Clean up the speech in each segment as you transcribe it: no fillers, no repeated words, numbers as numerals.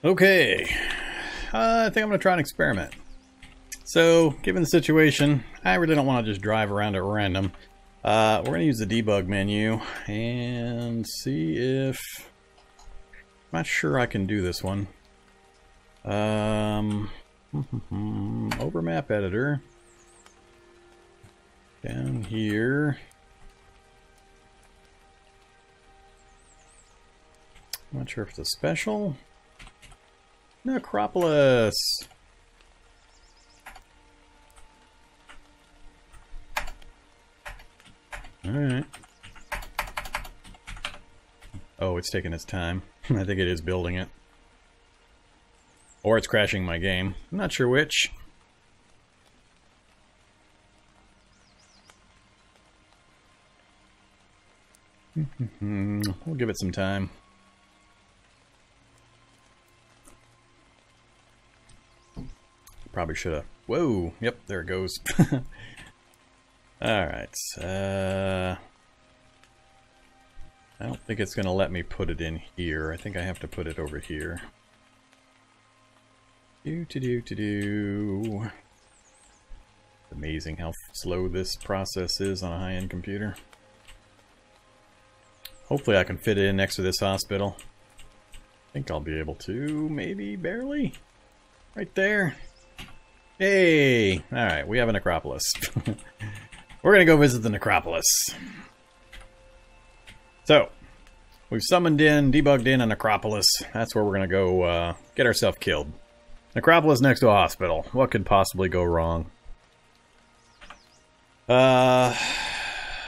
Okay, I think I'm going to try an experiment. So, given the situation, I really don't want to just drive around at random. We're going to use the debug menu and see if... I'm not sure I can do this one. Overmap editor. Down here. I'm not sure if it's a special. Necropolis. Alright. Oh, it's taking its time. I think it is building it. Or it's crashing my game. I'm not sure which. We'll give it some time. Probably should have. Whoa! Yep, there it goes. Alright. I don't think it's going to let me put it in here. I think I have to put it over here. Do. Amazing how slow this process is on a high-end computer. Hopefully I can fit it in next to this hospital. I think I'll be able to, maybe, barely. Right there. Hey! Alright, we have a necropolis. We're gonna go visit the necropolis. So, we've summoned in, debugged in a necropolis. That's where we're gonna go get ourselves killed. Necropolis next to a hospital. What could possibly go wrong?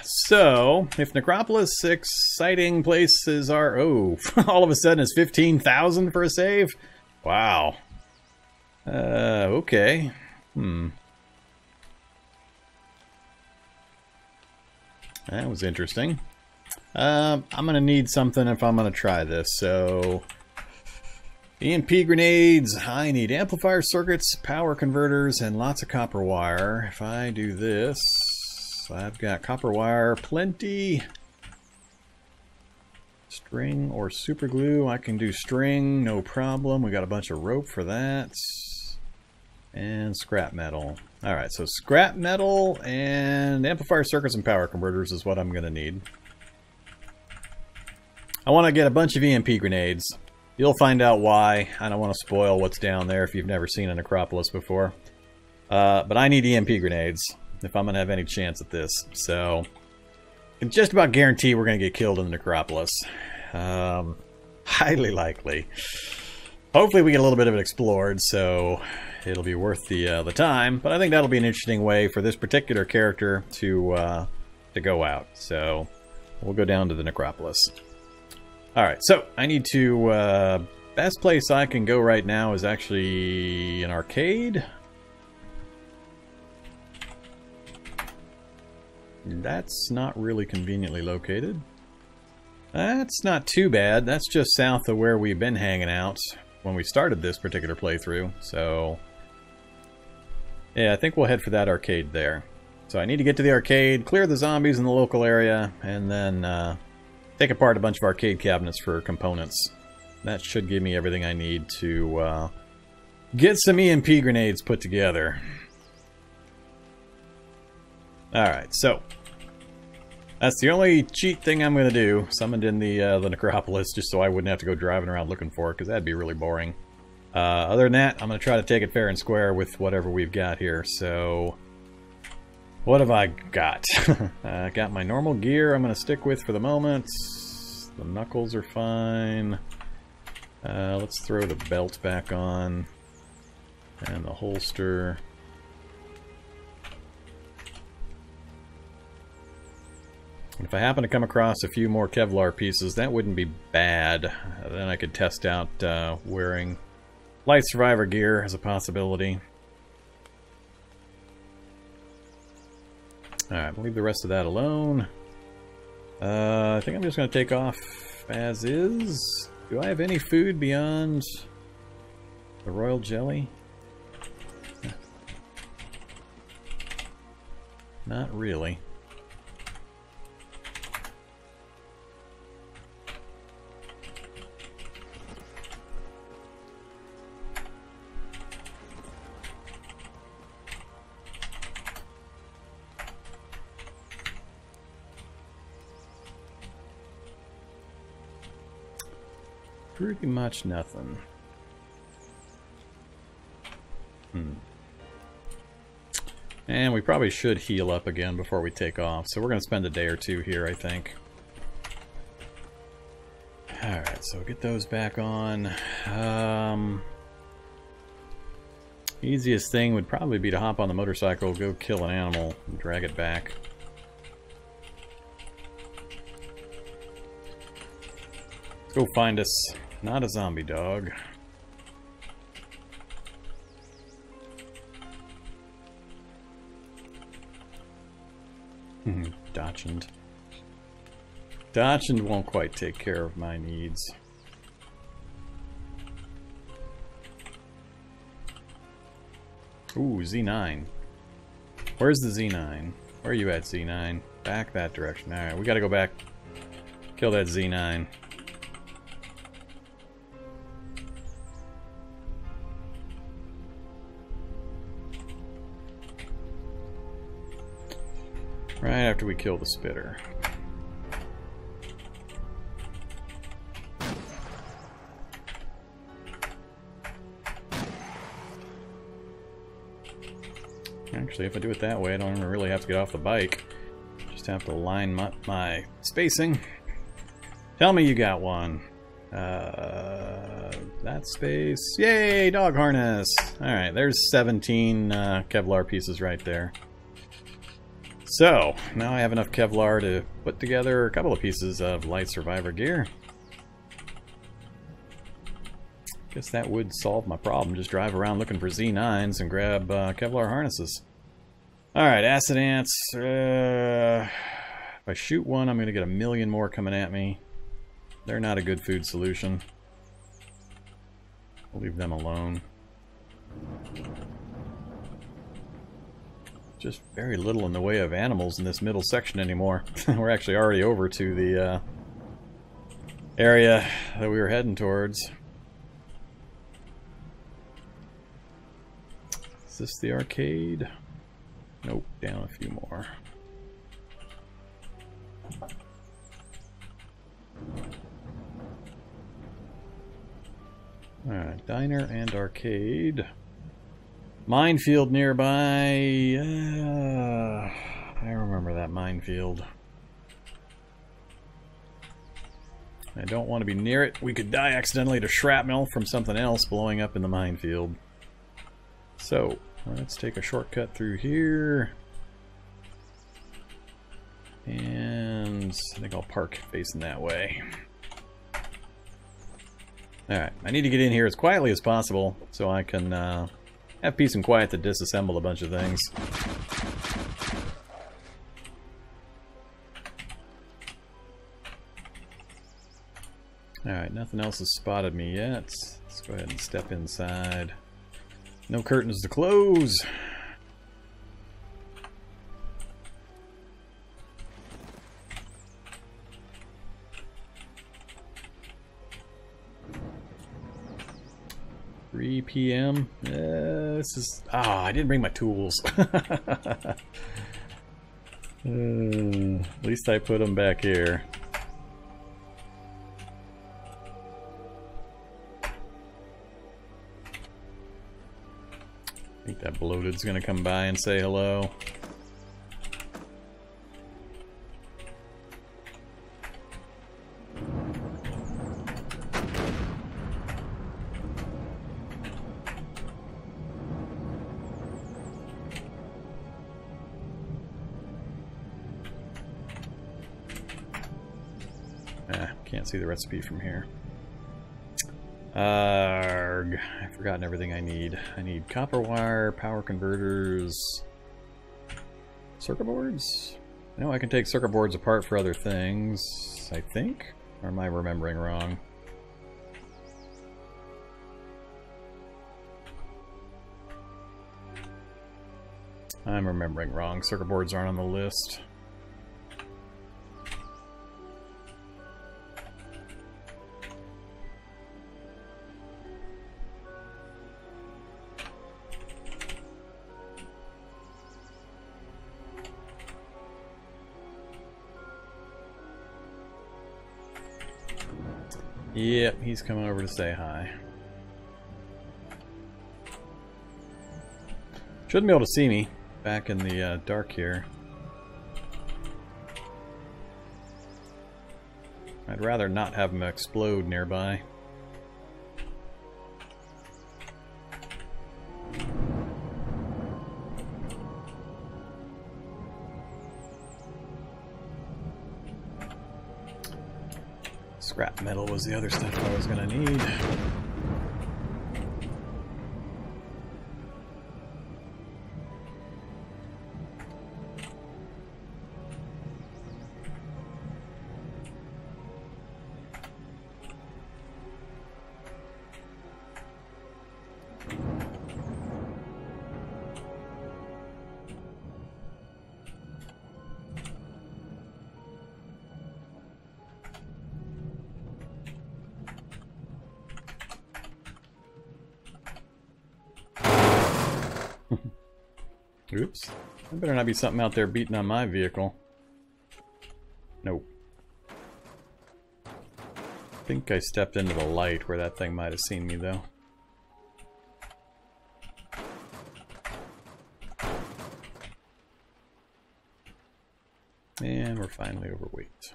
So, if Necropolis exciting places are... Oh, all of a sudden it's 15,000 for a save? Wow. Okay. That was interesting. I'm gonna need something if I'm gonna try this, so... EMP grenades, I need amplifier circuits, power converters, and lots of copper wire. If I do this, I've got copper wire plenty. String or super glue, I can do string, no problem. We got a bunch of rope for that. And scrap metal. Alright, so scrap metal and amplifier circuits and power converters is what I'm going to need. I want to get a bunch of EMP grenades. You'll find out why. I don't want to spoil what's down there if you've never seen a necropolis before. But I need EMP grenades if I'm going to have any chance at this. So, I can just about guarantee we're going to get killed in the necropolis. Highly likely. Hopefully we get a little bit of it explored, so it'll be worth the time. But I think that'll be an interesting way for this particular character to go out. So, we'll go down to the necropolis. Alright, so I need to... best place I can go right now is actually an arcade. That's not really conveniently located. That's not too bad. That's just south of where we've been hanging out when we started this particular playthrough. So, yeah, I think we'll head for that arcade there. So I need to get to the arcade, clear the zombies in the local area, and then... take apart a bunch of arcade cabinets for components. That should give me everything I need to get some EMP grenades put together. Alright, so that's the only cheat thing I'm going to do. Summoned in the necropolis just so I wouldn't have to go driving around looking for it, because that'd be really boring. Other than that, I'm going to try to take it fair and square with whatever we've got here. So, what have I got? I got my normal gear I'm going to stick with for the moment. The knuckles are fine. Let's throw the belt back on. And the holster. If I happen to come across a few more Kevlar pieces, that wouldn't be bad. Then I could test out wearing light survivor gear as a possibility. Alright, we'll leave the rest of that alone. I think I'm just going to take off as is. Do I have any food beyond the royal jelly? Not really. Pretty much nothing. And we probably should heal up again before we take off. So we're going to spend a day or two here, I think. Alright, so get those back on. Easiest thing would probably be to hop on the motorcycle, go kill an animal, and drag it back. Let's go find us not a zombie dog. Dachshund. Dachshund won't quite take care of my needs. Ooh, Z9. Where's the Z9? Where are you at, Z9? Back that direction. Alright, we gotta go back. Kill that Z9. Right after we kill the spitter. Actually, if I do it that way, I don't even really have to get off the bike. Just have to line my spacing. Tell me you got one. That space. Yay, dog harness! Alright, there's 17 Kevlar pieces right there. So, now I have enough Kevlar to put together a couple of pieces of light survivor gear. Guess that would solve my problem. Just drive around looking for Z9s and grab Kevlar harnesses. Alright, acid ants. If I shoot one, I'm going to get a million more coming at me. They're not a good food solution. I'll leave them alone. Just very little in the way of animals in this middle section anymore. We're actually already over to the area that we were heading towards. Is this the arcade? Nope, down a few more. Alright, diner and arcade. Minefield nearby. I remember that minefield. I don't want to be near it. We could die accidentally to shrapnel from something else blowing up in the minefield. So, let's take a shortcut through here. And I think I'll park facing that way. Alright, I need to get in here as quietly as possible so I can have peace and quiet to disassemble a bunch of things. Alright, nothing else has spotted me yet. Let's go ahead and step inside. No curtains to close. PM. This is... Ah, I didn't bring my tools. At least I put them back here. I think that bloated's gonna come by and say hello. Can't see the recipe from here. Arrgh. I've forgotten everything I need. I need copper wire, power converters, circuit boards? No, I can take circuit boards apart for other things, I think? Or am I remembering wrong? I'm remembering wrong. Circuit boards aren't on the list. Yep, he's coming over to say hi. Shouldn't be able to see me back in the dark here. I'd rather not have him explode nearby. Scrap metal was the other stuff I was gonna need. Oops. There better not be something out there beating on my vehicle. Nope. I think I stepped into the light where that thing might have seen me, though. And we're finally overweight.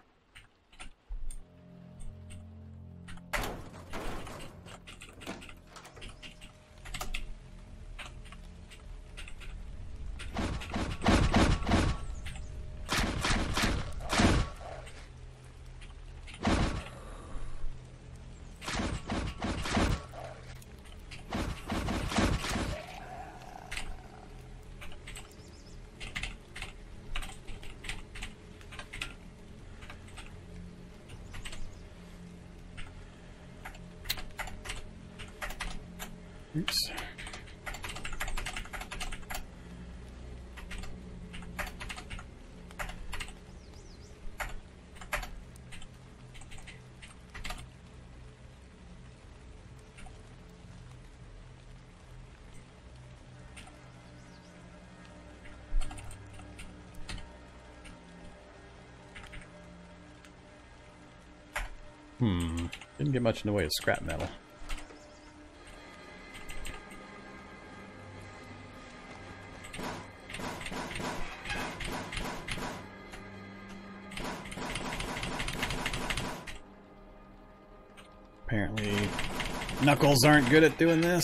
Oops. Didn't get much in the way of scrap metal. Apparently, Knuckles aren't good at doing this.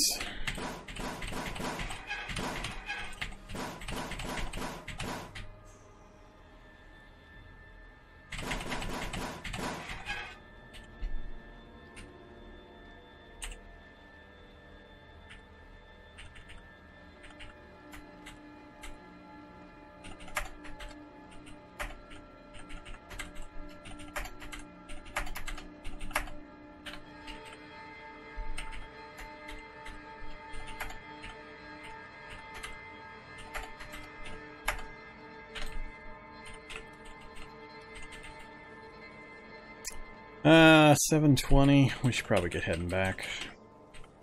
$720. We should probably get heading back.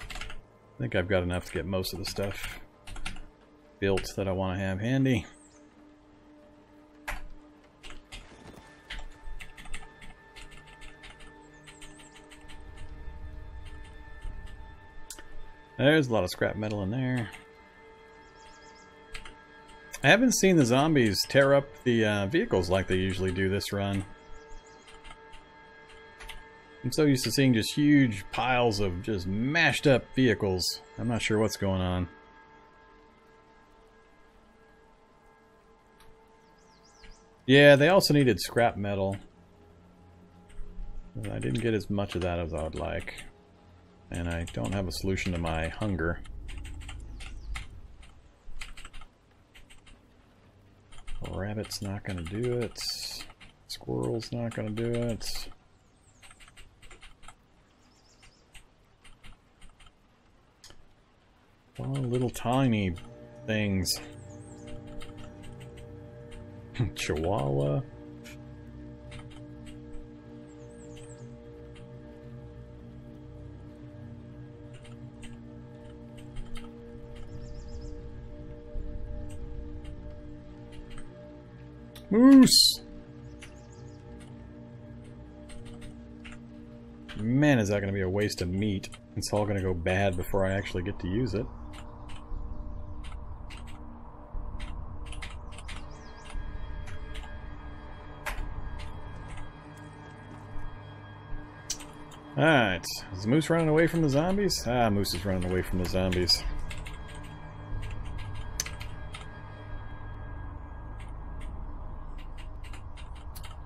I think I've got enough to get most of the stuff built that I want to have handy. There's a lot of scrap metal in there. I haven't seen the zombies tear up the vehicles like they usually do this run. I'm so used to seeing just huge piles of just mashed up vehicles. I'm not sure what's going on. Yeah, they also needed scrap metal. I didn't get as much of that as I would like. And I don't have a solution to my hunger. Rabbit's not gonna do it. Squirrel's not gonna do it. Oh, little tiny things. Chihuahua. Moose. Man, is that going to be a waste of meat? It's all going to go bad before I actually get to use it. Alright, is Moose running away from the zombies? Ah, Moose is running away from the zombies.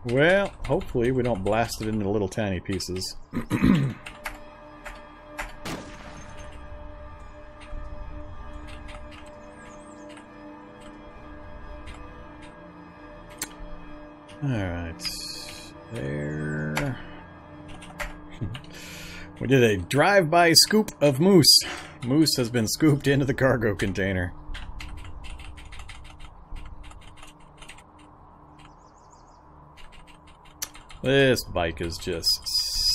Well, hopefully we don't blast it into little tiny pieces. Alright, there. We did a drive-by scoop of Moose. Moose has been scooped into the cargo container. This bike is just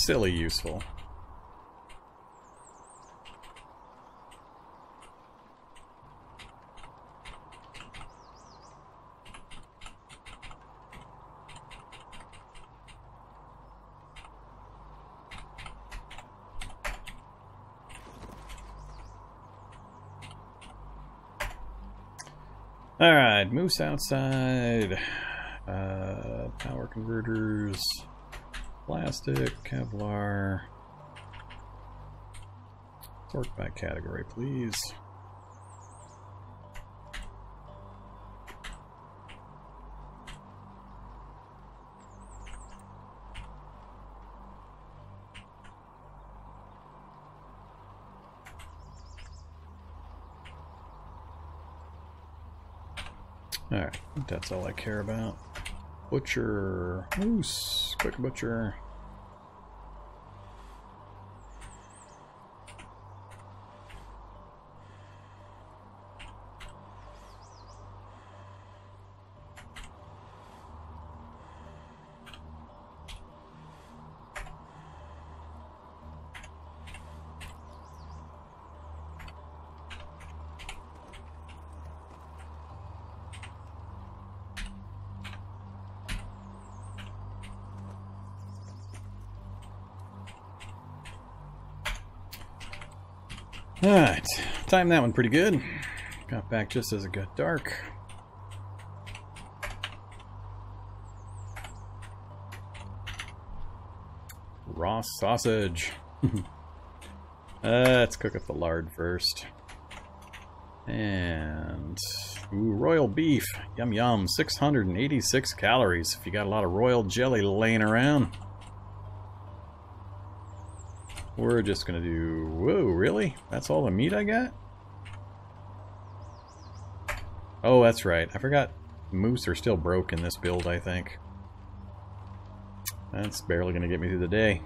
silly useful. Alright, Moose outside. Power converters, plastic, Kevlar. Sort by category, please. Alright, I think that's all I care about. Butcher. Moose. Quick butcher. Alright, timed that one pretty good. Got back just as it got dark. Raw sausage. Let's cook up the lard first. And ooh, royal beef. Yum yum. 686 calories if you got a lot of royal jelly laying around. We're just gonna do... Whoa, really? That's all the meat I got? Oh, that's right. I forgot moose are still broke in this build, I think. That's barely gonna get me through the day.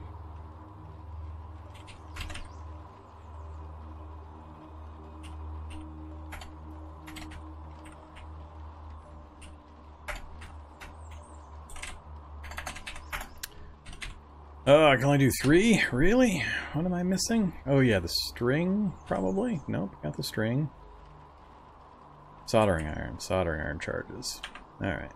Oh, I can only do 3? Really? What am I missing? Oh yeah, the string, probably? Nope, got the string. Soldering iron charges. Alright.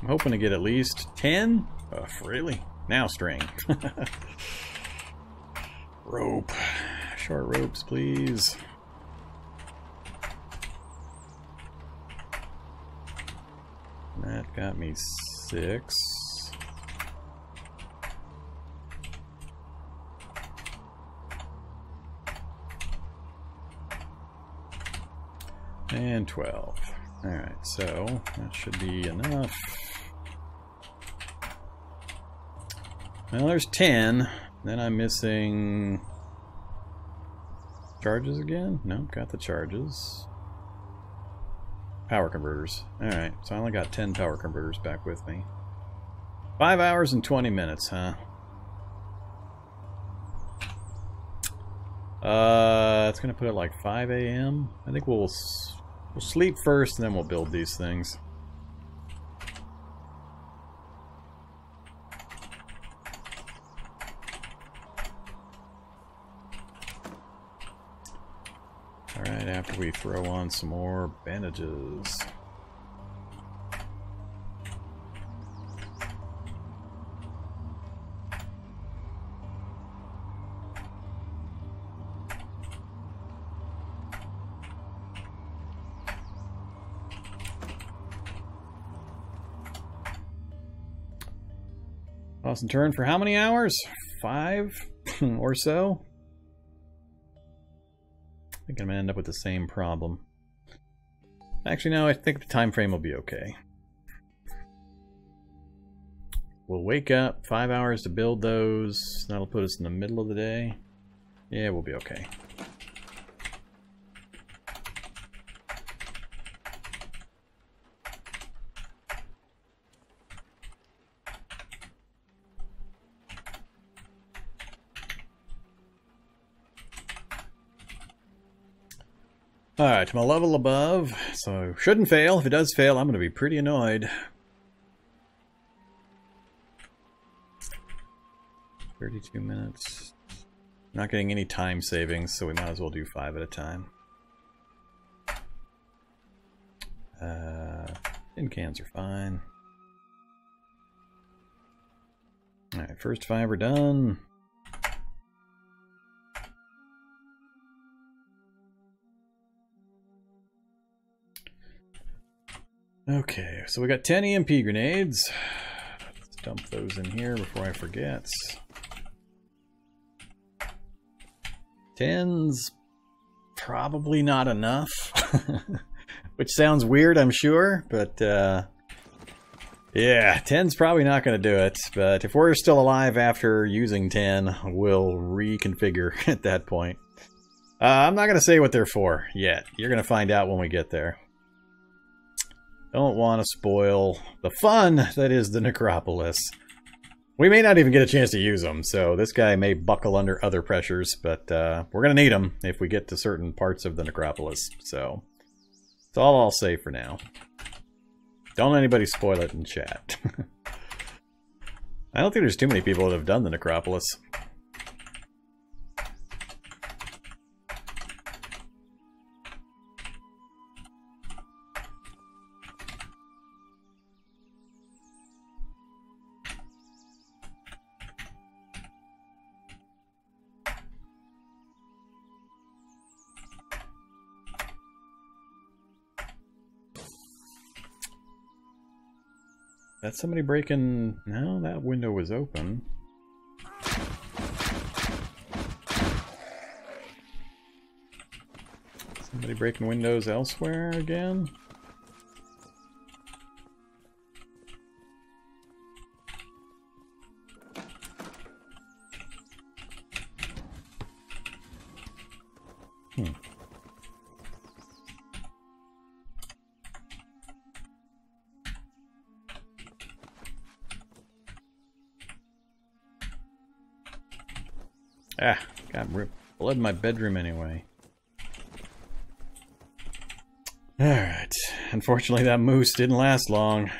I'm hoping to get at least 10? Oh, really? Now string. Rope. Short ropes, please. That got me 6. And 12. Alright, so that should be enough. Well, there's 10. Then I'm missing charges again? Nope, got the charges. Power converters. Alright, so I only got 10 power converters back with me. 5 hours and 20 minutes, huh? It's gonna put it like 5 a.m. I think we'll sleep first and then we'll build these things. Alright, Right after we throw on some more bandages. Toss and turn for how many hours? 5 or so? I think I'm gonna end up with the same problem. Actually, no, I think the time frame will be okay. We'll wake up, 5 hours to build those. That'll put us in the middle of the day. Yeah, we'll be okay. Alright, I'm a level above, so shouldn't fail. If it does fail, I'm going to be pretty annoyed. 32 minutes. Not getting any time savings, so we might as well do 5 at a time. Tin cans are fine. Alright, first 5 are done. Okay, so we got 10 EMP grenades. Let's dump those in here before I forget. 10's probably not enough. Which sounds weird, I'm sure, but yeah, 10's probably not going to do it. But if we're still alive after using 10, we'll reconfigure at that point. I'm not going to say what they're for yet. You're going to find out when we get there. Don't want to spoil the fun that is the Necropolis. We may not even get a chance to use them, so this guy may buckle under other pressures, but we're going to need them if we get to certain parts of the Necropolis. So that's all I'll say for now. Don't let anybody spoil it in chat. I don't think there's too many people that have done the Necropolis. That's somebody breaking... No, that window was open. Somebody breaking windows elsewhere again? Ah, got blood in my bedroom anyway. Alright. Unfortunately, that moose didn't last long.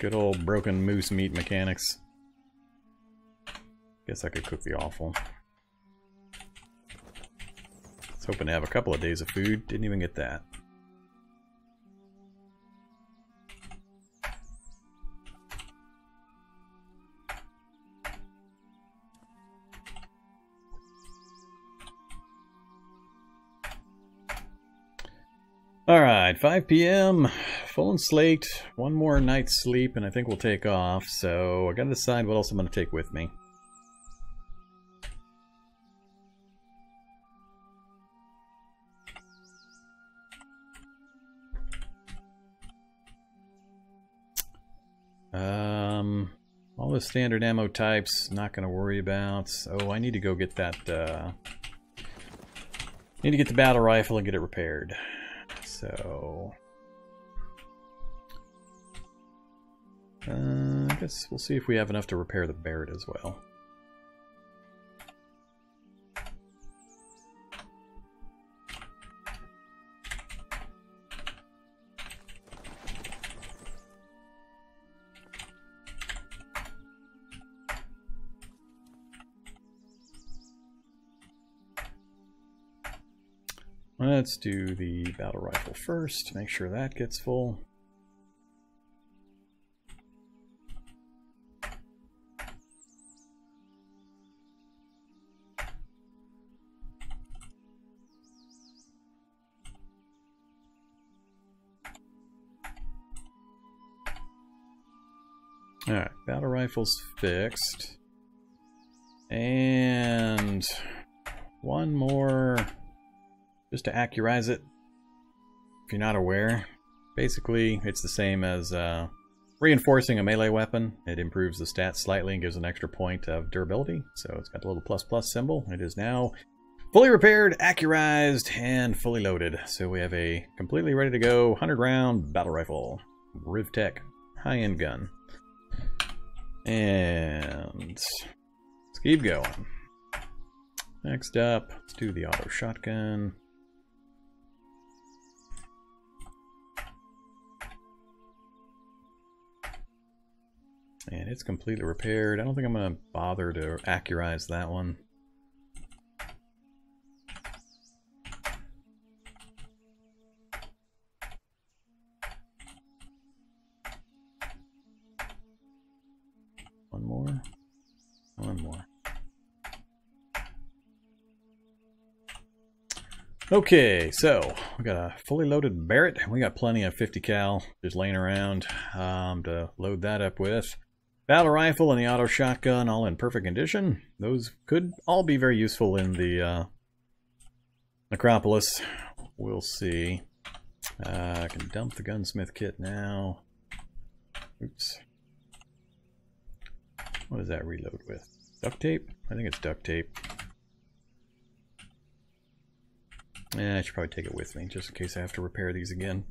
Good old broken moose meat mechanics. Guess I could cook the offal. I was hoping to have a couple of days of food. Didn't even get that. Alright, 5 p.m. Full and slate. One more night's sleep and I think we'll take off. So I gotta decide what else I'm gonna take with me. All the standard ammo types, not gonna worry about. Oh, I need to go get that, need to get the battle rifle and get it repaired. So, I guess we'll see if we have enough to repair the Barrett as well. Let's do the battle rifle first, make sure that gets full. Alright, battle rifle's fixed. And one more, just to accurize it, if you're not aware. Basically, it's the same as reinforcing a melee weapon. It improves the stats slightly and gives an extra point of durability. So it's got the little plus plus symbol. It is now fully repaired, accurized, and fully loaded. So we have a completely ready to go 100-round battle rifle. Rivtech high-end gun. And let's keep going. Next up, let's do the auto shotgun. And it's completely repaired. I don't think I'm going to bother to accurize that one. One more. One more. Okay, so we got a fully loaded Barrett. We got plenty of 50 cal just laying around to load that up with. Battle rifle and the auto shotgun all in perfect condition. Those could all be very useful in the Necropolis. We'll see. I can dump the gunsmith kit now. Oops. What does that reload with? Duct tape? I think it's duct tape. Yeah, I should probably take it with me just in case I have to repair these again.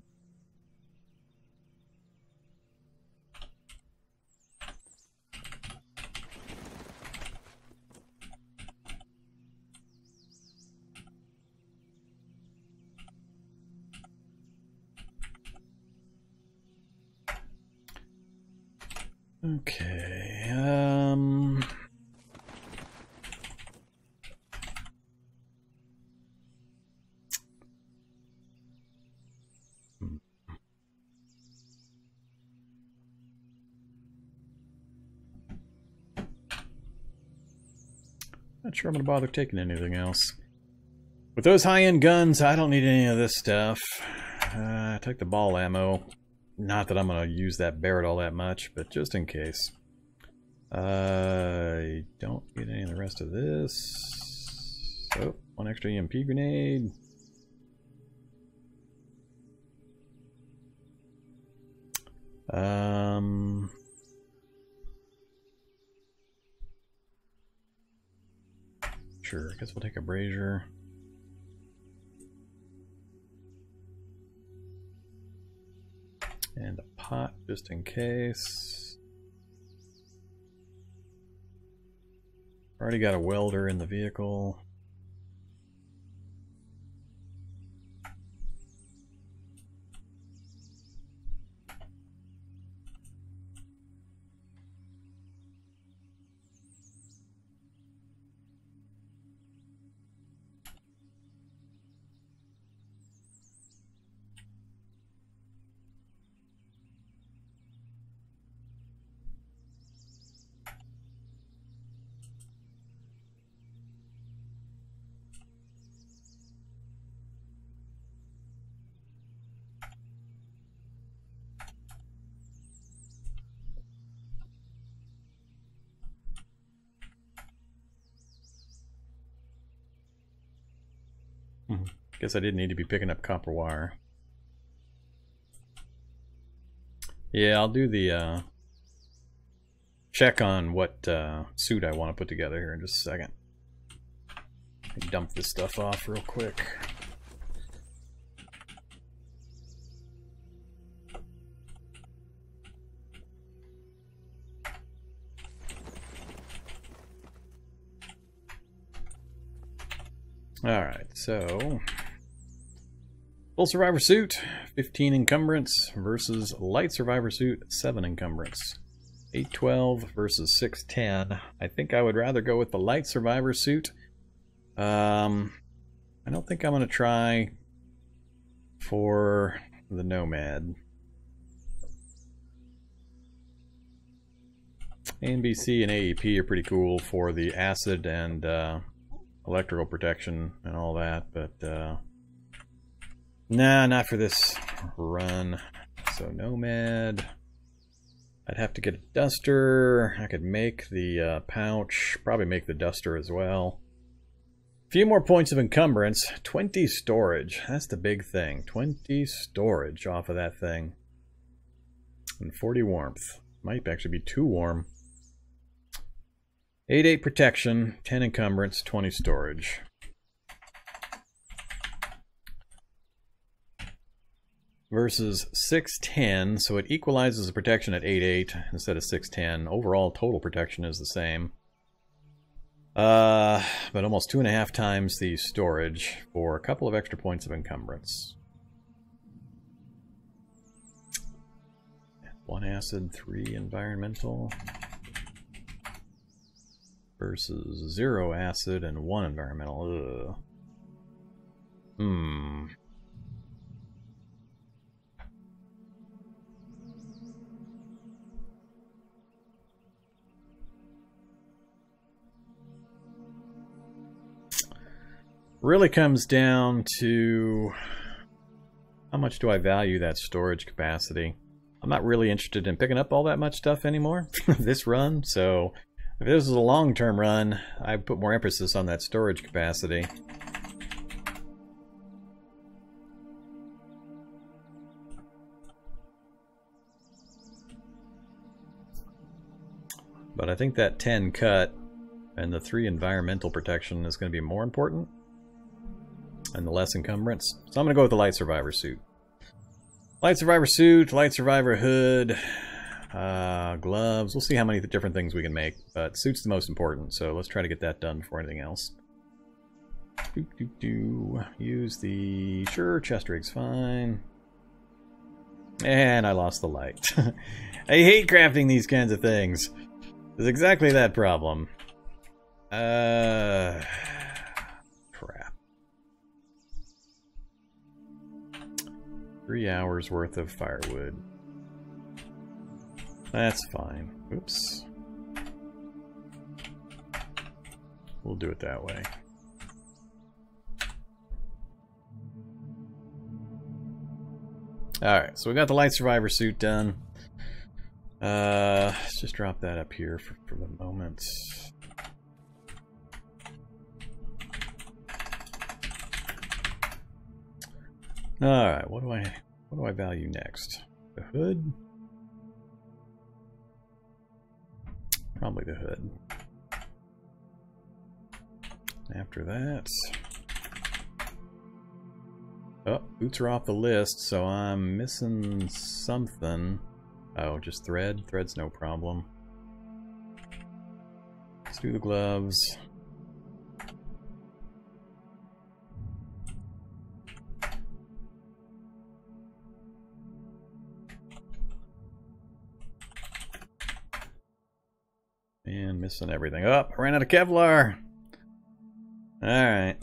Okay, not sure I'm going to bother taking anything else. With those high-end guns, I don't need any of this stuff. Take the ball ammo. Not that I'm going to use that Barrett all that much, but just in case. I don't get any of the rest of this. Oh, one extra EMP grenade. Sure, I guess we'll take a brazier. And a pot, just in case. Already got a welder in the vehicle. Guess I didn't need to be picking up copper wire. Yeah, I'll do the check on what suit I want to put together here in just a second. Dump this stuff off real quick. Alright, so full survivor suit, 15 encumbrance versus light survivor suit, 7 encumbrance. 812 versus 610. I think I would rather go with the light survivor suit. I don't think I'm going to try for the Nomad. NBC and AEP are pretty cool for the acid and electrical protection and all that, but nah, not for this run. So Nomad, I'd have to get a duster. I could make the pouch, probably make the duster as well. A few more points of encumbrance. 20 storage, that's the big thing. 20 storage off of that thing. And 40 warmth. Might actually be too warm. 8 protection, 10 encumbrance, 20 storage. Versus 610, so it equalizes the protection at 8-8 instead of 610. Overall total protection is the same. But almost 2.5 times the storage for a couple of extra points of encumbrance. 1 acid, 3 environmental. Versus 0 acid and 1 environmental. Ugh. Really comes down to how much do I value that storage capacity. I'm not really interested in picking up all that much stuff anymore this run, so if this is a long-term run, I put more emphasis on that storage capacity. But I think that 10 cut and the 3 environmental protection is going to be more important. And the less encumbrance. So I'm going to go with the Light Survivor suit. Light Survivor suit, Light Survivor hood, gloves. We'll see how many different things we can make. But suit's the most important, so let's try to get that done before anything else. Use the... Sure, chest rig's fine. And I lost the light. I hate crafting these kinds of things. It's exactly that problem. Crap. 3 hours worth of firewood. That's fine. Oops. We'll do it that way. Alright, so we got the Light Survivor suit done. Let's just drop that up here for the moment. Alright, what do I value next? The hood? Probably the hood. After that... Oh, boots are off the list, so I'm missing something. Oh, just thread? Thread's no problem. Let's do the gloves. And missing everything. Oh, I ran out of Kevlar! Alright.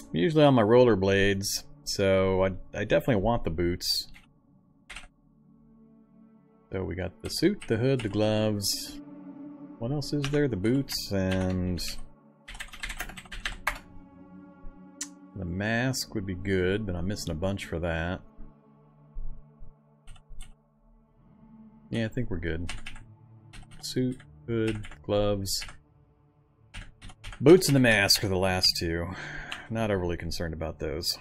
I'm usually on my rollerblades, so I definitely want the boots. So we got the suit, the hood, the gloves. What else is there? The boots and... The mask would be good, but I'm missing a bunch for that. Yeah, I think we're good. Suit, hood, gloves. Boots and the mask are the last two. Not overly concerned about those.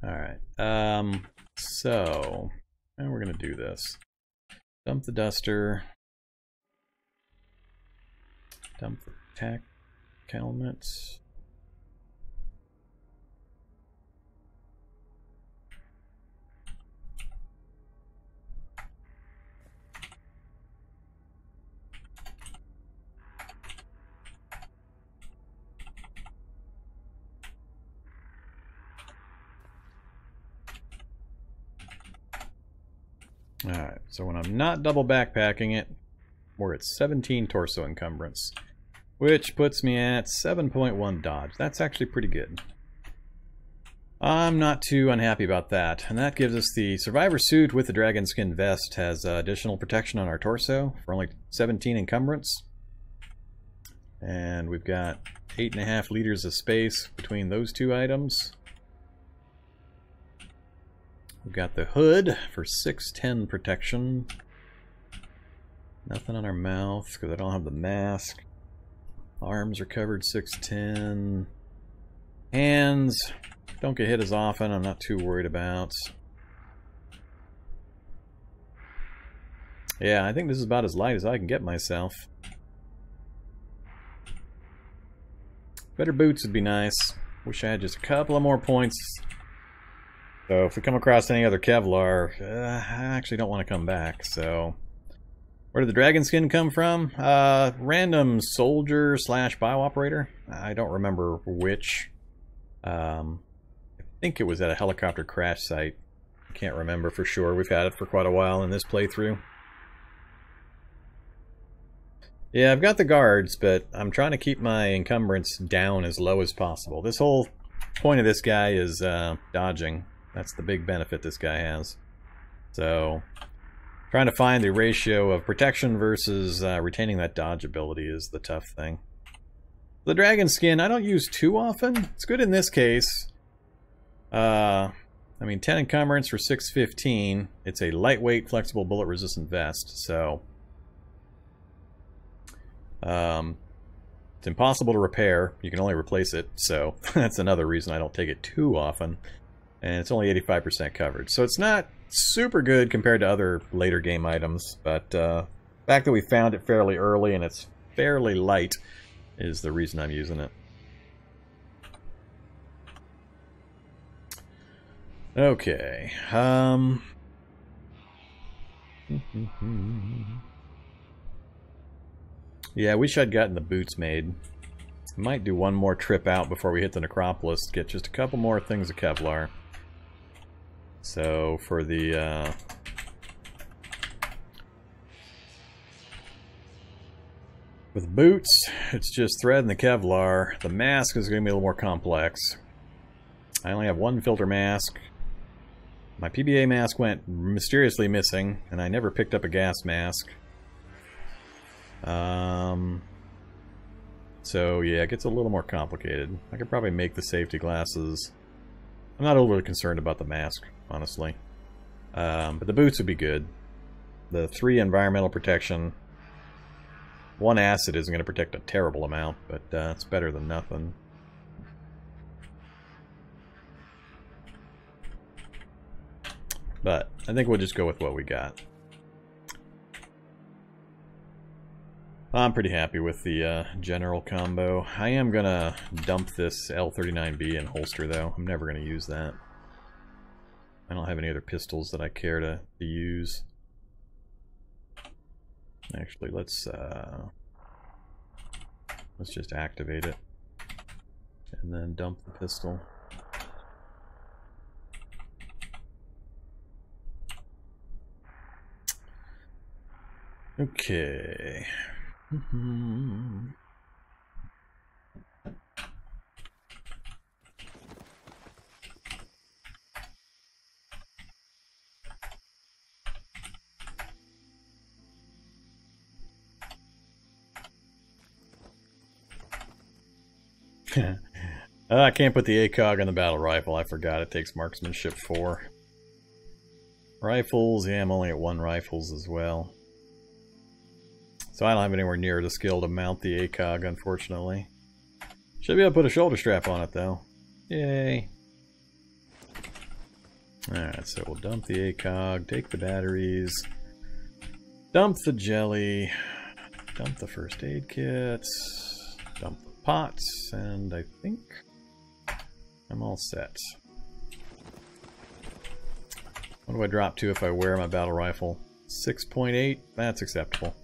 Alright, so now we're gonna do this. Dump the duster. Dump the tack helmets. Alright, so when I'm not double backpacking it, we're at 17 torso encumbrance, which puts me at 7.1 dodge. That's actually pretty good. I'm not too unhappy about that. And that gives us the survivor suit with the dragon skin vest, has additional protection on our torso for only 17 encumbrance. And we've got 8.5 liters of space between those two items. We've got the hood for 610 protection. Nothing on our mouth because I don't have the mask. Arms are covered 610. Hands don't get hit as often, I'm not too worried about. Yeah, I think this is about as light as I can get myself. Better boots would be nice. Wish I had just a couple of more points. So if we come across any other Kevlar, I actually don't want to come back, so... Where did the dragon skin come from? Random soldier / bio-operator. I don't remember which. I think it was at a helicopter crash site. I can't remember for sure. We've had it for quite a while in this playthrough. Yeah, I've got the guards, but I'm trying to keep my encumbrance down as low as possible. This whole point of this guy is dodging. That's the big benefit this guy has. So, trying to find the ratio of protection versus retaining that dodge ability is the tough thing. The dragon skin I don't use too often. It's good in this case. I mean, 10 encumbrance for 615. It's a lightweight, flexible, bullet-resistant vest, so... it's impossible to repair. You can only replace it, so that's another reason I don't take it too often. And it's only 85% coverage. So it's not super good compared to other later game items, but the fact that we found it fairly early and it's fairly light is the reason I'm using it. Okay. Yeah, I wish I'd gotten the boots made. Might do one more trip out before we hit the Necropolis to get just a couple more things of Kevlar. So, for the, with boots, it's just thread and the Kevlar. The mask is going to be a little more complex. I only have one filter mask. My PBA mask went mysteriously missing, and I never picked up a gas mask. So yeah, it gets a little more complicated. I could probably make the safety glasses. I'm not overly concerned about the mask, honestly. But the boots would be good. The 3 environmental protection. 1 acid isn't going to protect a terrible amount, but it's better than nothing. But I think we'll just go with what we got. I'm pretty happy with the general combo. I am going to dump this L39B in holster, though. I'm never going to use that. I don't have any other pistols that I care to use. Actually, let's just activate it. And then dump the pistol. Okay. I can't put the ACOG on the battle rifle. I forgot it takes marksmanship 4. Rifles, yeah, I'm only at 1 rifles as well. So I don't have anywhere near the skill to mount the ACOG, unfortunately. Should be able to put a shoulder strap on it, though. Yay. Alright, so we'll dump the ACOG, take the batteries, dump the jelly, dump the first aid kit, dump the pots, and I think I'm all set. What do I drop to if I wear my battle rifle? 6.8? That's acceptable.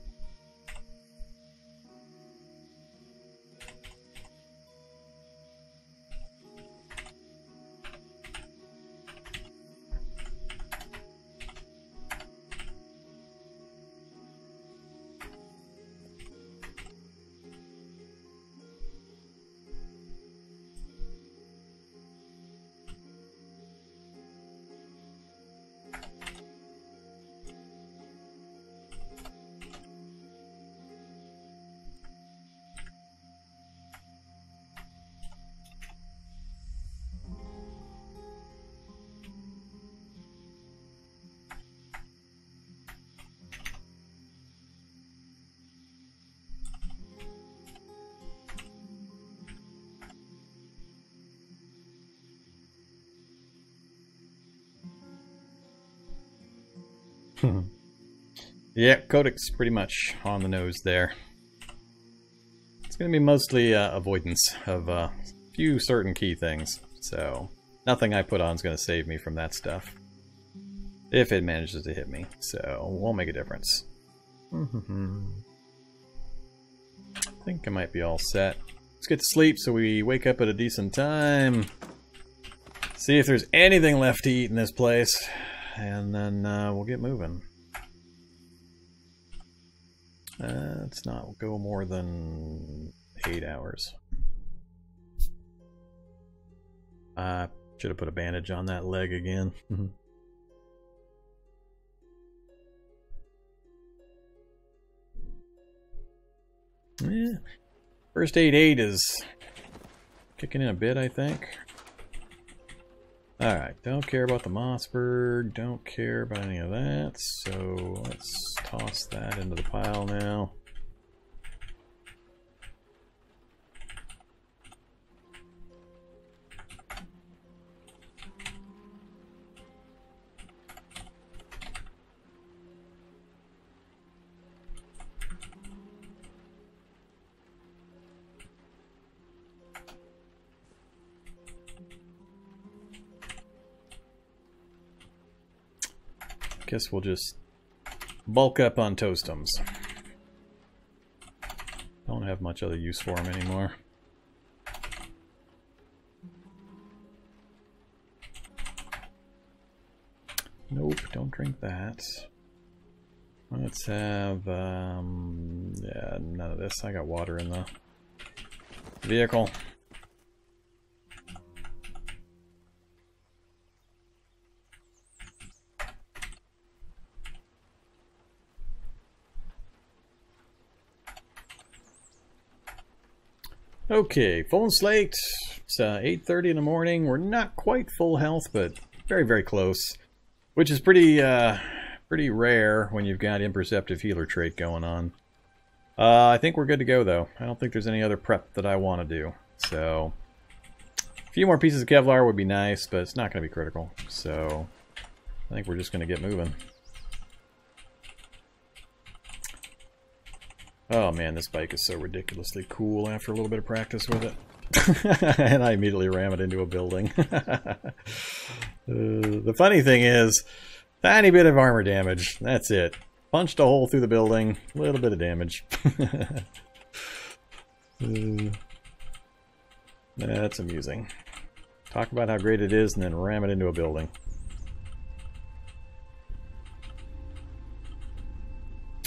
Yeah, Codex pretty much on the nose there. It's going to be mostly avoidance of a few certain key things, so nothing I put on is going to save me from that stuff. If it manages to hit me, so won't make a difference. I think I might be all set. Let's get to sleep so we wake up at a decent time. See if there's anything left to eat in this place, and then we'll get moving. Let's not go more than 8 hours. Should have put a bandage on that leg again. Yeah. First aid is kicking in a bit, I think. Alright, don't care about the Mossberg, don't care about any of that, so let's toss that into the pile now. Guess we'll just bulk up on Toastums. Don't have much other use for them anymore. Nope, don't drink that. Let's have, yeah, none of this. I got water in the vehicle. Okay, full slate. It's 8:30 in the morning. We're not quite full health, but very, very close. Which is pretty rare when you've got imperceptive healer trait going on. I think we're good to go, though. I don't think there's any other prep that I want to do. So, a few more pieces of Kevlar would be nice, but it's not going to be critical. So, I think we're just going to get moving. Oh man, this bike is so ridiculously cool after a little bit of practice with it. And I immediately ram it into a building. The funny thing is, tiny bit of armor damage. That's it. Punched a hole through the building, a little bit of damage. That's amusing. Talk about how great it is and then ram it into a building.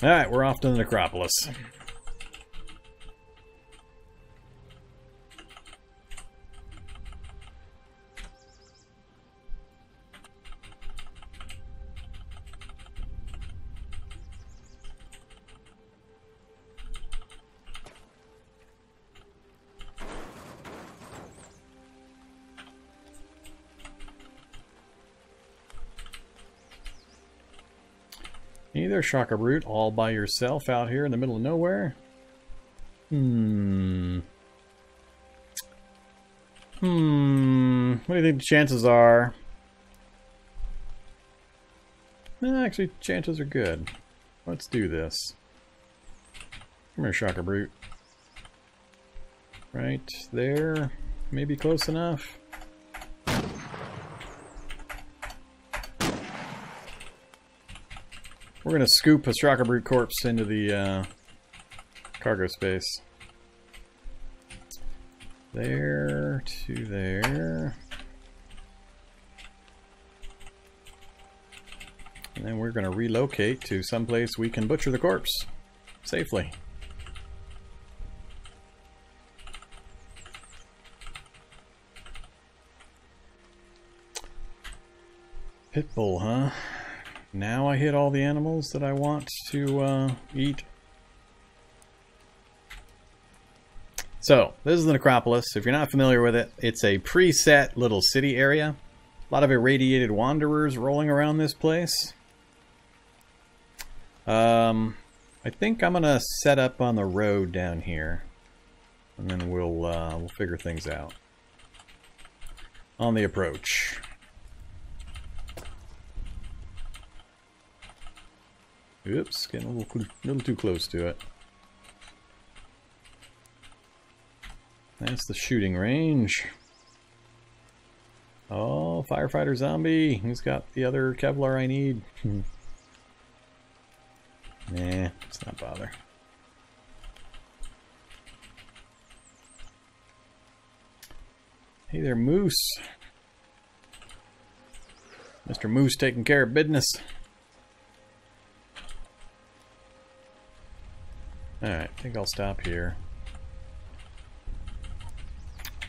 Alright, we're off to the necropolis. Either Shaka Brute all by yourself out here in the middle of nowhere. What do you think the chances are? Actually, chances are good. Let's do this. Come here, Shaka Brute. Right there. Maybe close enough. We're going to scoop a Shaka Brute corpse into the cargo space. There to there. And then we're going to relocate to someplace we can butcher the corpse safely. Pitbull, huh? Now I hit all the animals that I want to eat. So, this is the necropolis. If you're not familiar with it, it's a preset little city area. A lot of irradiated wanderers rolling around this place. I think I'm gonna set up on the road down here, and then we'll figure things out on the approach. Oops, getting a little too close to it. That's the shooting range. Oh, firefighter zombie. Who's got the other Kevlar I need? Nah, let's not bother. Hey there, Moose. Mr. Moose taking care of business. Alright, I think I'll stop here.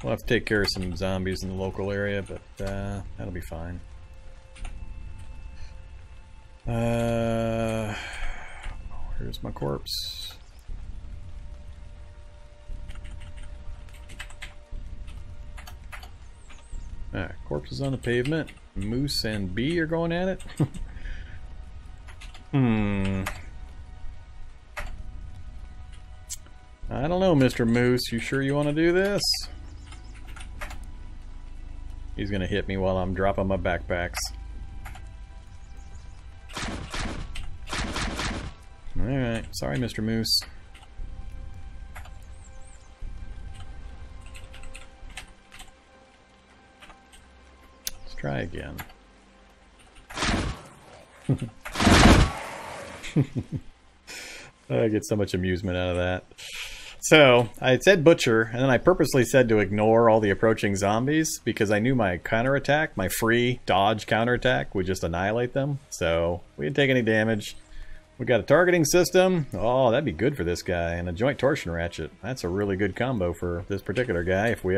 We'll have to take care of some zombies in the local area, but that'll be fine. Here's my corpse. Alright, corpse is on the pavement. Moose and Bee are going at it. I don't know, Mr. Moose. You sure you want to do this? He's gonna hit me while I'm dropping my backpacks. Alright, sorry, Mr. Moose. Let's try again. I get so much amusement out of that. So, I said butcher, and then I purposely said to ignore all the approaching zombies, because I knew my counterattack, my free dodge counterattack, would just annihilate them. So, we didn't take any damage. We got a targeting system. Oh, that'd be good for this guy. And a joint torsion ratchet. That's a really good combo for this particular guy, if we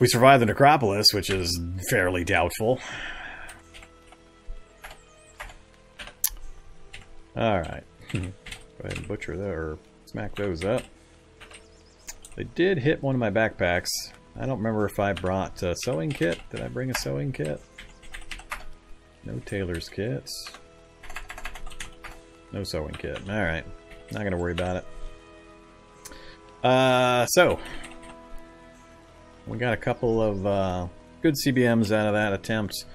survive the necropolis, which is fairly doubtful. Alright. Go ahead and butcher that, or smack those up. They did hit one of my backpacks. I don't remember if I brought a sewing kit. Did I bring a sewing kit? No tailor's kits. No sewing kit. Alright. Not gonna worry about it. So. We got a couple of good CBMs out of that attempt.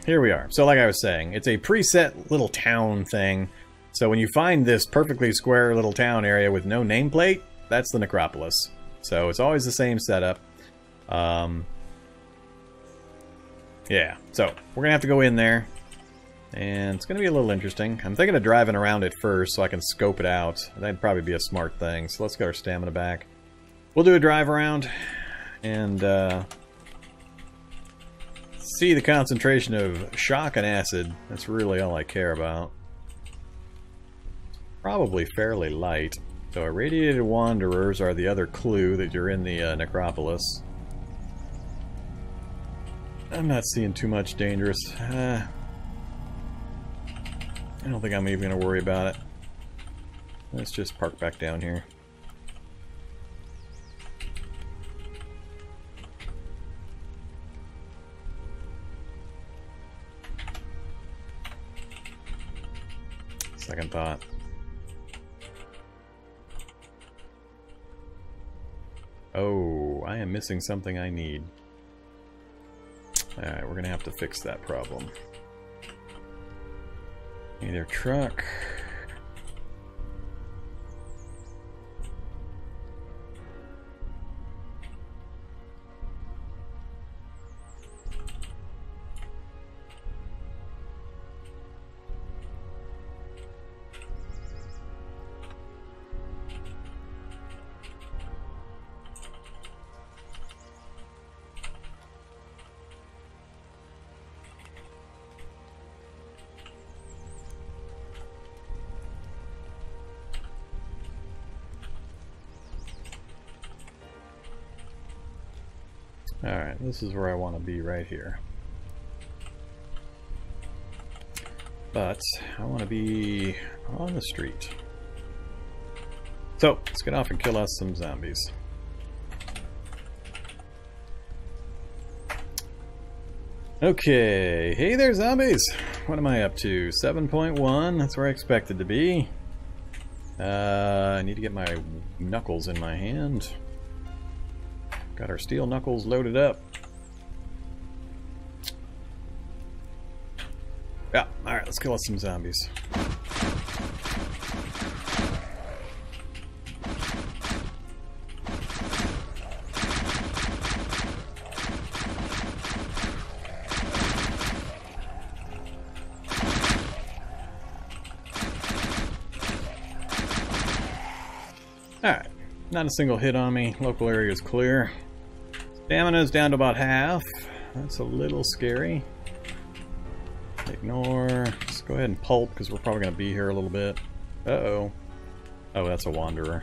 Here we are. So like I was saying, it's a preset little town thing. So when you find this perfectly square little town area with no nameplate, that's the necropolis. So it's always the same setup. Yeah, so we're gonna have to go in there, and it's gonna be a little interesting. I'm thinking of driving around it first so I can scope it out. That'd probably be a smart thing. So let's get our stamina back. We'll do a drive around and see the concentration of shock and acid. That's really all I care about. Probably fairly light. So irradiated wanderers are the other clue that you're in the necropolis. I'm not seeing too much dangerous. I don't think I'm even going to worry about it. Let's just park back down here. Second thought. Oh, I am missing something I need. Alright, we're gonna have to fix that problem. Either truck. Alright, this is where I want to be, right here. But I want to be on the street. So, let's get off and kill us some zombies. Okay, hey there zombies! What am I up to? 7.1, that's where I expected to be. I need to get my knuckles in my hand. Got our steel knuckles loaded up. let's kill us some zombies. Alright, not a single hit on me. Local area is clear. Stamina's down to about half. That's a little scary. Ignore. Let's go ahead and pulp because we're probably going to be here a little bit. Uh-oh. Oh, that's a wanderer.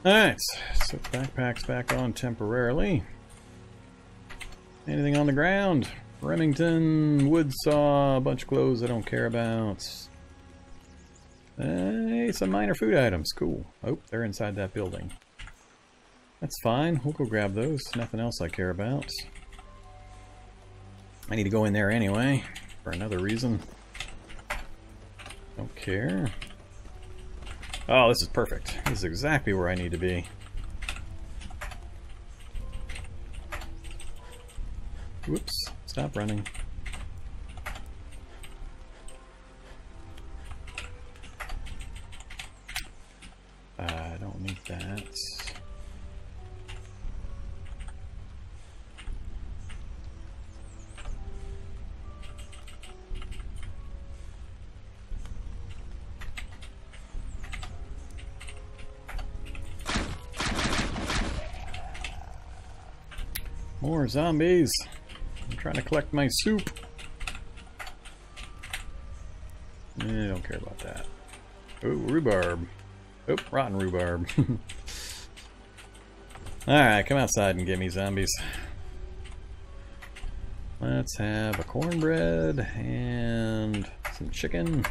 Alright, so backpack's back on temporarily. Anything on the ground? Remington, wood saw, a bunch of clothes I don't care about. Hey, some minor food items. Cool. Oh, they're inside that building. That's fine. We'll go grab those. Nothing else I care about. I need to go in there anyway, for another reason. Don't care. Oh, this is perfect. This is exactly where I need to be. Whoops. Stop running. I don't need that. More zombies. I'm trying to collect my soup. I don't care about that. Oh, rhubarb. Oh, rotten rhubarb. Alright, come outside and get me, zombies. Let's have a cornbread and some chicken.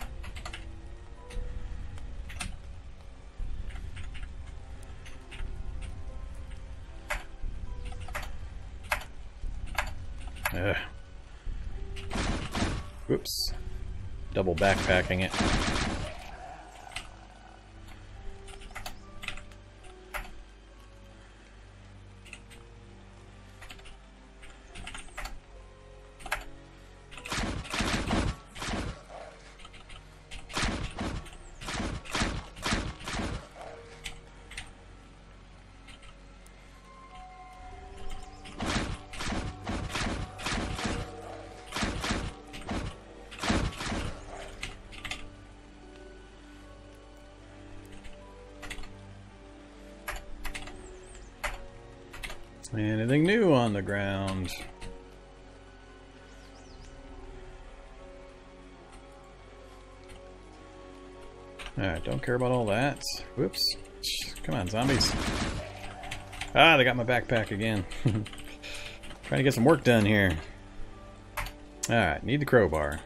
Whoops. Double backpacking it. Anything new on the ground? Alright, don't care about all that. Whoops. Come on, zombies. Ah, they got my backpack again. Trying to get some work done here. Alright, need the crowbar.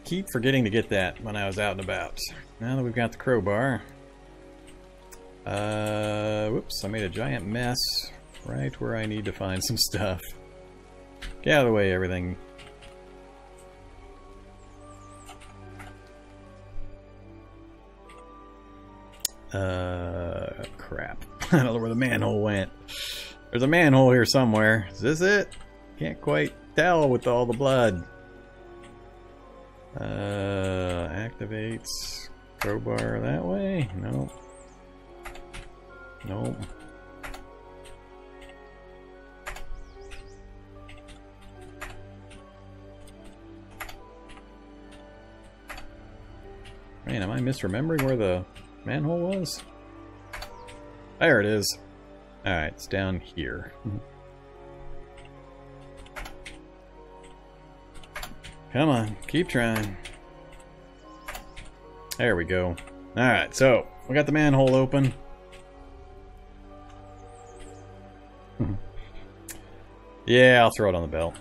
Keep forgetting to get that when I was out and about. Now that we've got the crowbar. Whoops, I made a giant mess right where I need to find some stuff. Get out of the way, everything. Crap. I don't know where the manhole went. There's a manhole here somewhere. Is this it? Can't quite tell with all the blood. Activates crowbar that way? Nope. Nope. Man, am I misremembering where the manhole was? There it is. Alright, it's down here. Come on, keep trying. There we go. Alright, so we got the manhole open. Yeah, I'll throw it on the belt.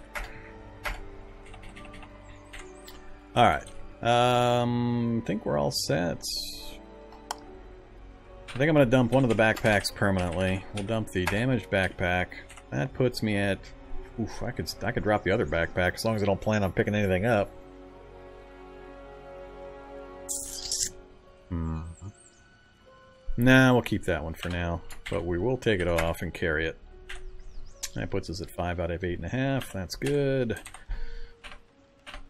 Alright. I think we're all set. I think I'm going to dump one of the backpacks permanently. We'll dump the damaged backpack. That puts me at... Oof, I could drop the other backpack as long as I don't plan on picking anything up. Nah, we'll keep that one for now. But we will take it off and carry it. That puts us at 5 out of 8.5. That's good.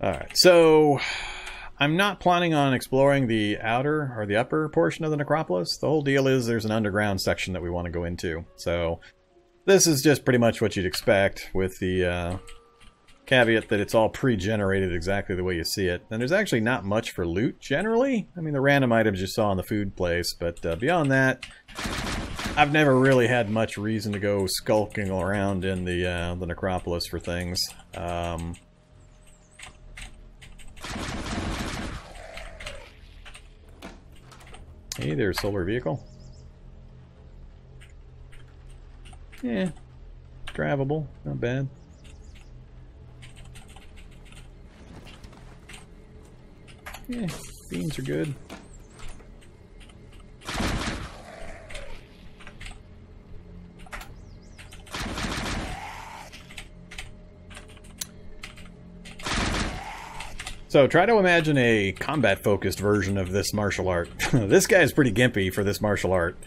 Alright, so... I'm not planning on exploring the outer or the upper portion of the necropolis. The whole deal is there's an underground section that we want to go into. So this is just pretty much what you'd expect, with the caveat that it's all pre-generated exactly the way you see it. And there's actually not much for loot generally. I mean, the random items you saw in the food place, but beyond that, I've never really had much reason to go skulking around in the necropolis for things. Hey, there's solar vehicle. Yeah, drivable, not bad. Yeah, beans are good. So try to imagine a combat-focused version of this martial art. This guy is pretty gimpy for this martial art.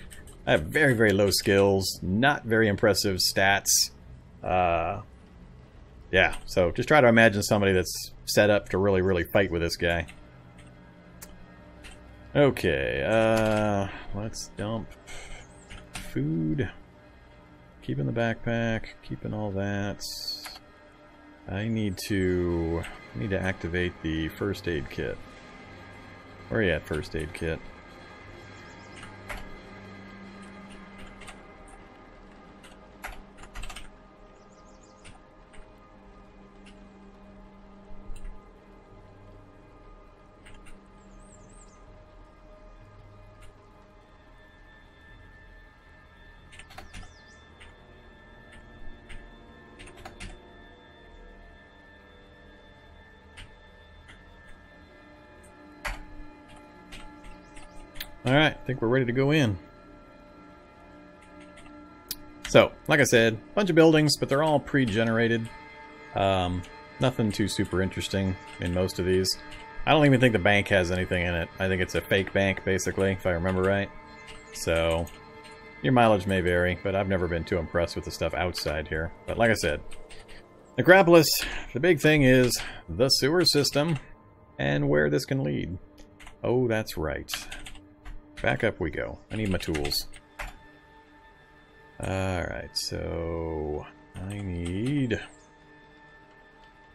I have very, very low skills, not very impressive stats. Yeah, so just try to imagine somebody that's set up to really, really fight with this guy. Okay, let's dump food. Keeping the backpack, keeping all that. I need to activate the first aid kit. Where are you at, first aid kit? Alright, I think we're ready to go in. So, like I said, bunch of buildings, but they're all pre-generated. Nothing too super interesting in most of these. I don't even think the bank has anything in it. I think it's a fake bank, basically, if I remember right. So, your mileage may vary, but I've never been too impressed with the stuff outside here. But like I said, Necropolis, the big thing is the sewer system and where this can lead. Oh, that's right. Back up we go. I need my tools. Alright, so I need...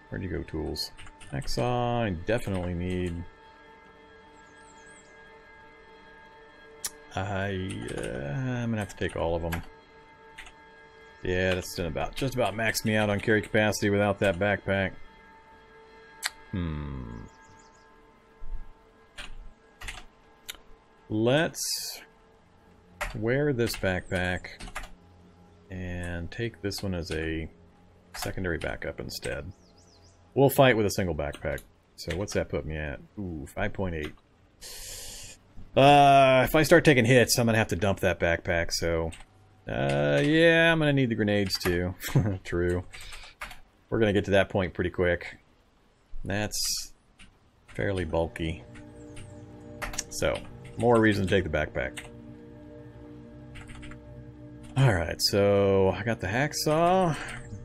Where'd you go, tools? Hacksaw, I definitely need... I'm gonna have to take all of them. Yeah, that's just about maxed me out on carry capacity without that backpack. Let's wear this backpack and take this one as a secondary backup instead. We'll fight with a single backpack. So what's that put me at? Ooh, 5.8. If I start taking hits, I'm gonna have to dump that backpack, so... yeah, I'm gonna need the grenades too. True. We're gonna get to that point pretty quick. That's fairly bulky. So, more reason to take the backpack. Alright, so I got the hacksaw.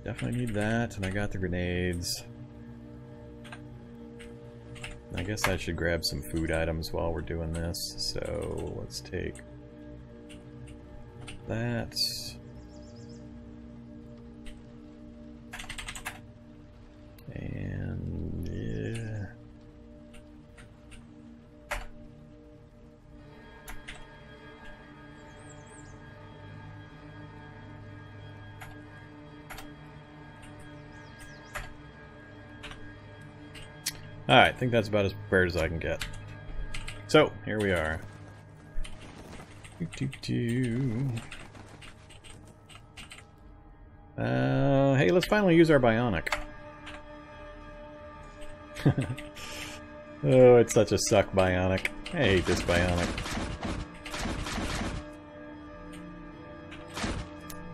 Definitely need that, and I got the grenades. I guess I should grab some food items while we're doing this. So let's take that. And yeah. Alright, I think that's about as prepared as I can get. So, here we are. Hey, let's finally use our Bionic. Oh, it's such a suck Bionic. I hate this Bionic.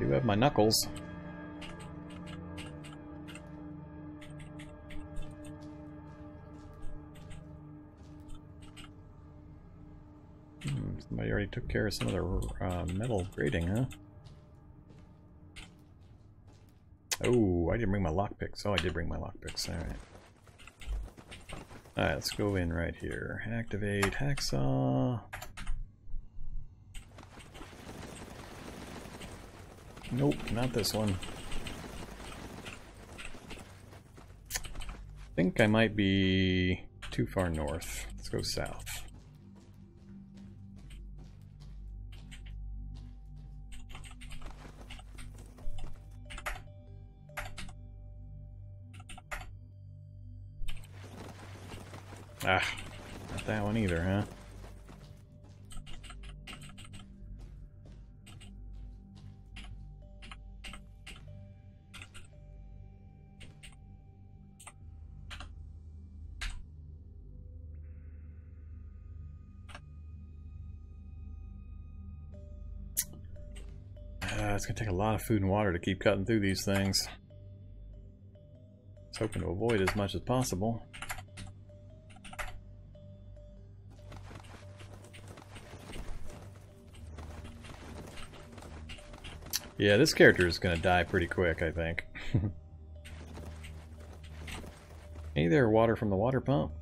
do have my knuckles. Somebody already took care of some of their metal grading, huh? Oh, I didn't bring my lockpicks. Oh, I did bring my lockpicks. Alright. Alright, let's go in right here. Activate hacksaw. Nope, not this one. I think I might be too far north. Let's go south. Ah, not that one either, huh? It's gonna take a lot of food and water to keep cutting through these things. I was hoping to avoid as much as possible. Yeah, this character is gonna die pretty quick, I think. Hey there, water from the water pump.